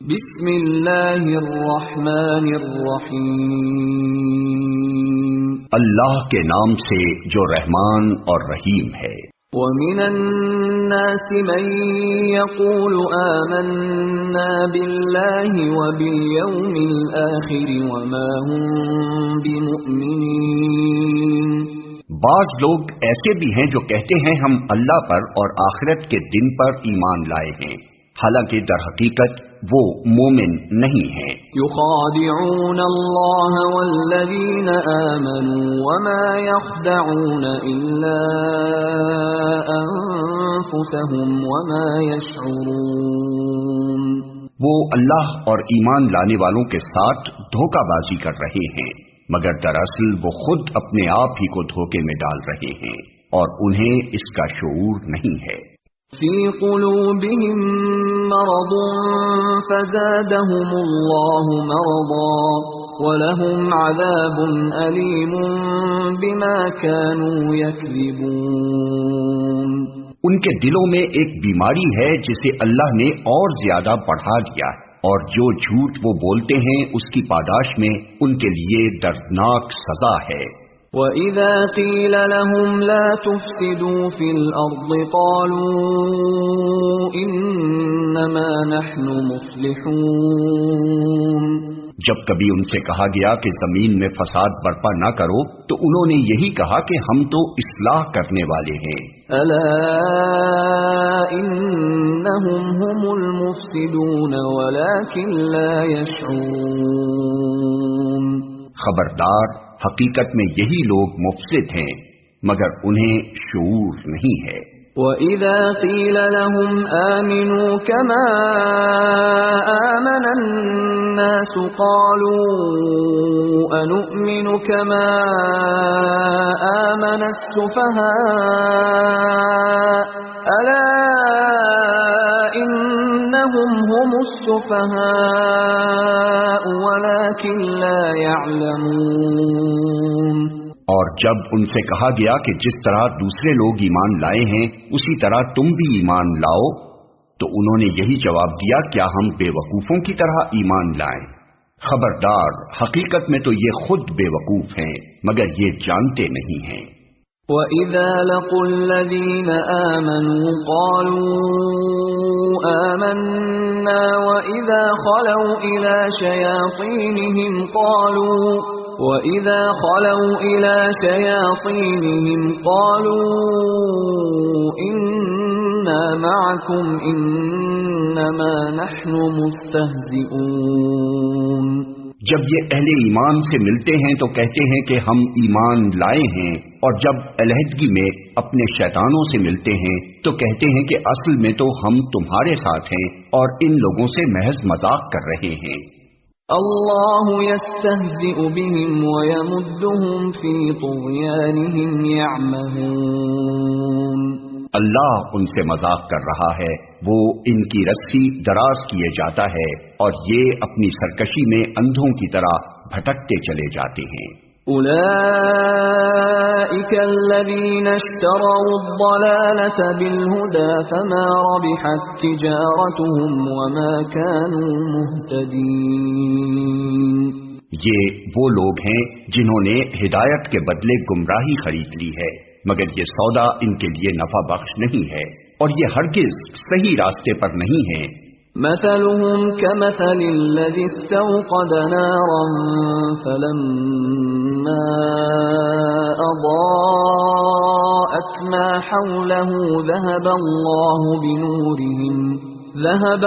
بسم اللہ الرحمن الرحیم، اللہ کے نام سے جو رحمان اور رحیم ہے۔ وَمِنَ النَّاسِ مَن يَقُولُ آمَنَّا بِاللَّهِ وَبِالْيَوْمِ الْآخِرِ وَمَا هُم بِمُؤْمِنِينَ۔ بعض لوگ ایسے بھی ہیں جو کہتے ہیں ہم اللہ پر اور آخرت کے دن پر ایمان لائے ہیں، حالانکہ در حقیقت وہ مومن نہیں ہیں۔ يخادعون اللہ والذین آمنوا وما يخدعون الا انفسهم وما يشعرون۔ وہ اللہ اور ایمان لانے والوں کے ساتھ دھوکہ بازی کر رہے ہیں، مگر دراصل وہ خود اپنے آپ ہی کو دھوکے میں ڈال رہے ہیں اور انہیں اس کا شعور نہیں ہے۔ فی قلوبہم مرض فزادہم اللہ مرضا ولہم عذاب علیم بما كانوا یکذبون۔ ان کے دلوں میں ایک بیماری ہے جسے اللہ نے اور زیادہ بڑھا دیا ہے، اور جو جھوٹ وہ بولتے ہیں اس کی پاداش میں ان کے لیے دردناک سزا ہے۔ وَإِذَا قِيلَ لَهُمْ لَا تُفْسِدُوا فِي الْأَرْضِ قَالُوا إِنَّمَا نَحْنُ مُصْلِحُونَ۔ جب کبھی ان سے کہا گیا کہ زمین میں فساد برپا نہ کرو تو انہوں نے یہی کہا کہ ہم تو اصلاح کرنے والے ہیں۔ أَلَا إِنَّهُمْ هُمُ الْمُفْسِدُونَ وَلَكِنْ لَا يَشْعُرُونَ۔ خبردار، حقیقت میں یہی لوگ مفسد ہیں مگر انہیں شعور نہیں ہے۔ وَإِذَا قِيلَ لَهُمْ آمِنُوا كَمَا آمَنَ النَّاسُ قَالُوا أَنُؤْمِنُ كَمَا آمَنَ السُّفَهَاءُ أَلَا إِنَّهُمْ هُمُ السُّفَهَاءُ وَلَكِنْ لَا يَعْلَمُونَ۔ اور جب ان سے کہا گیا کہ جس طرح دوسرے لوگ ایمان لائے ہیں اسی طرح تم بھی ایمان لاؤ، تو انہوں نے یہی جواب دیا کیا ہم بے وقوفوں کی طرح ایمان لائیں؟ خبردار، حقیقت میں تو یہ خود بے وقوف ہیں مگر یہ جانتے نہیں ہیں۔ وَإِذَا لَقُوا الَّذِينَ آمَنُوا قَالُوا آمَنَّا وَإِذَا خَلَوْا إِلَى شَيَاطِينِهِمْ قَالُوا إِنَّا مَعَكُمْ إِنَّمَا نَحْنُ مُسْتَهْزِئُونَ۔ جب یہ اہل ایمان سے ملتے ہیں تو کہتے ہیں کہ ہم ایمان لائے ہیں، اور جب علیحدگی میں اپنے شیطانوں سے ملتے ہیں تو کہتے ہیں کہ اصل میں تو ہم تمہارے ساتھ ہیں اور ان لوگوں سے محض مذاق کر رہے ہیں۔ اللہ یستہزئ بہم ویمدہم فی طغیانہم یعمہون۔ اللہ ان سے مذاق کر رہا ہے، وہ ان کی رسی دراز کیے جاتا ہے اور یہ اپنی سرکشی میں اندھوں کی طرح بھٹکتے چلے جاتے ہیں۔ اولئک الذین اشتروا الضلالۃ بالہدی فما ربحت تجارتہم وما كانوا مہتدین۔ یہ وہ لوگ ہیں جنہوں نے ہدایت کے بدلے گمراہی خرید لی ہے، مگر یہ سودا ان کے لیے نفع بخش نہیں ہے اور یہ ہرگز صحیح راستے پر نہیں ہیں۔ مثلهم كمثل الذي استوقد نارا فلما أضاءت ما حوله ذهب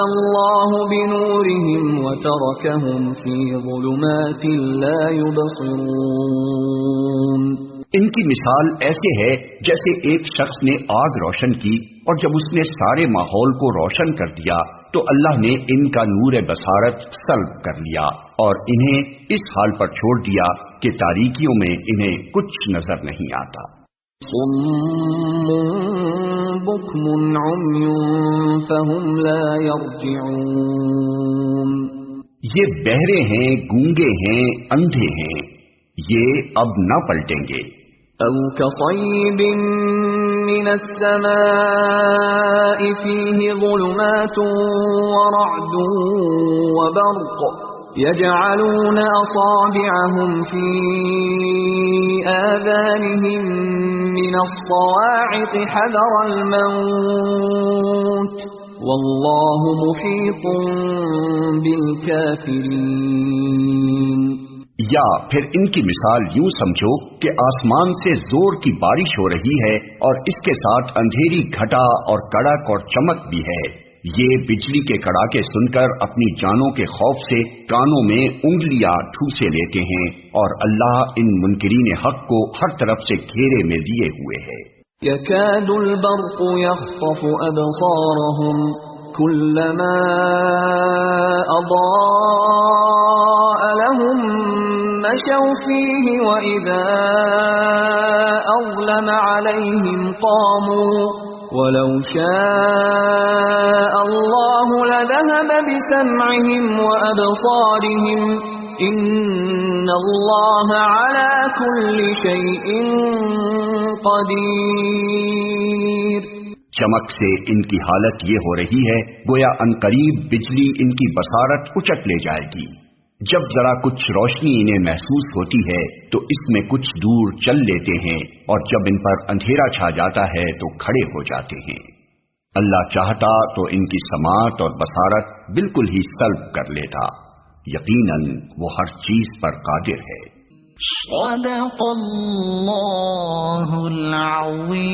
الله بنورهم وتركهم في ظلمات لا يبصرون۔ ان کی مثال ایسے ہے جیسے ایک شخص نے آگ روشن کی اور جب اس نے سارے ماحول کو روشن کر دیا تو اللہ نے ان کا نور بصارت سلب کر لیا اور انہیں اس حال پر چھوڑ دیا کہ تاریکیوں میں انہیں کچھ نظر نہیں آتا۔ صم بکم عمی فہم لا یرجعون۔ یہ بہرے ہیں، گونگے ہیں، اندھے ہیں، یہ اب نہ پلٹیں گے۔ او کصیب من السماء فيه ظلمات ورعد وبرق يجعلون أصابعهم في آذانهم من الصواعق حذر الموت والله محيط بالكافرين. یا پھر ان کی مثال یوں سمجھو کہ آسمان سے زور کی بارش ہو رہی ہے اور اس کے ساتھ اندھیری گھٹا اور کڑک اور چمک بھی ہے. یہ بجلی کے کڑاکے سن کر اپنی جانوں کے خوف سے کانوں میں انگلیاں ٹھوسے لیتے ہیں اور اللہ ان منکرین حق کو ہر طرف سے گھیرے میں لیے ہوئے ہے. يكاد البرق يخطف أبصارهم كلما أضاء لهم مشوا فيه وإذا أظلم عليهم قاموا ولو شاء الله لذهب بسمعهم وأبصارهم إن الله على كل شيء قدير. چمک سے ان کی حالت یہ ہو رہی ہے گویا عنقریب بجلی ان کی بصارت اچک لے جائے گی. جب ذرا کچھ روشنی انہیں محسوس ہوتی ہے تو اس میں کچھ دور چل لیتے ہیں اور جب ان پر اندھیرا چھا جاتا ہے تو کھڑے ہو جاتے ہیں. اللہ چاہتا تو ان کی سماعت اور بصارت بالکل ہی سلب کر لیتا. یقیناً وہ ہر چیز پر قادر ہے. صدق اللہ العظیم.